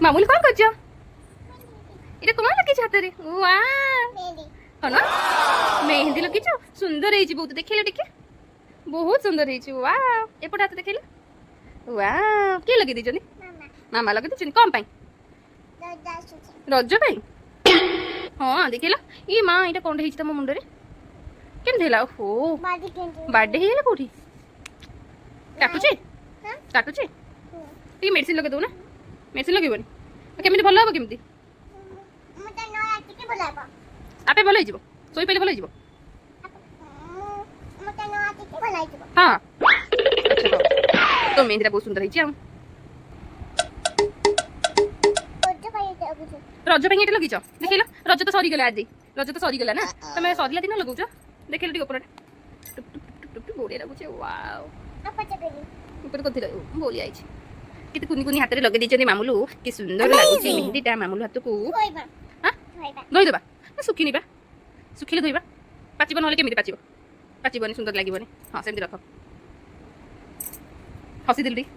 ମାମୁଲି କ'ଣ କରୁଛ? ଏଇଟା କ'ଣ ଲଗେଇଛ ହାତରେ? ହଁ ନା ମେହେନ୍ଦି ଲଗେଇଛ? ସୁନ୍ଦର ହେଇଛି ବହୁତ, ଦେଖେଇଲ ଟିକେ। ବହୁତ ସୁନ୍ଦର ହେଇଛି। ୱାଓ, ଏପଟେ ହାତ ଦେଖେଇଲ। ୱାଓ, କିଏ ଲଗେଇ ଦେଇଛନ୍ତି? ମାମା ଲଗେଇ ଦେଇଛନ୍ତି। କ'ଣ ପାଇଁ? ରଜ ପାଇଁ? ହଁ ଦେଖିଲ। ଇ ମା, ଏଇଟା କ'ଣ ହେଇଛି ତମ ମୁଣ୍ଡରେ? କେମିତି ହେଲା? ଓହୋ, ବାର୍ଥଡେ ହେଇଗଲା। କୋଉଠି କାଟୁଛି? କାଟୁଛି? ଟିକେ ମେଡିସିନ ଲଗେଇ ଦଉ ନା। ମେଡିସିନ ଲଗେଇବନି? କେମିତି ଭଲ ହବ? କେମିତି ଆପେ ଭଲ ହେଇଯିବ? ଶୋଇ ପଇଲେ ଭଲ ହେଇଯିବ? ହଁ, ତ ମେହେନ୍ଦିଟା ବହୁତ ସୁନ୍ଦର ହେଇଛି। ଆଉ ରଜ ପାଇଁ ଏଇଟା ଲଗେଇଛ? ଦେଖିଲ, ରଜ ତ ସରିଗଲା ଆଜି। ରଜ ତ ସରିଗଲା ନା, ତମେ ସରିଲା ଦିନ ଲଗଉଛ। ଦେଖିଲ ଟିକେ ଉପରଟା ବଢିଆ ଲାଗୁଛି। ୱାଓ, ଉପରେ କଥି ବୋଳି ଆଇଛି। କେତେ କୁନି କୁନି ହାତରେ ଲଗେଇ ଦେଇଛନ୍ତି ମାମୁଲୁ। କି ସୁନ୍ଦର ଲାଗୁଛି ମେହେନ୍ଦିଟା ମାମୁଲୁ ହାତକୁ। ଧୋଇଦେବା? ଶୁଖିନି ବା, ଶୁଖିଲେ ଧୋଇବା। ପାଚିବ ନହେଲେ କେମିତି ପାଚିବ? ପାଚିବନି, ସୁନ୍ଦର ଲାଗିବନି। ହଁ, ସେମିତି ରଖ। ହସିଦେଲୁ ଟିକେ।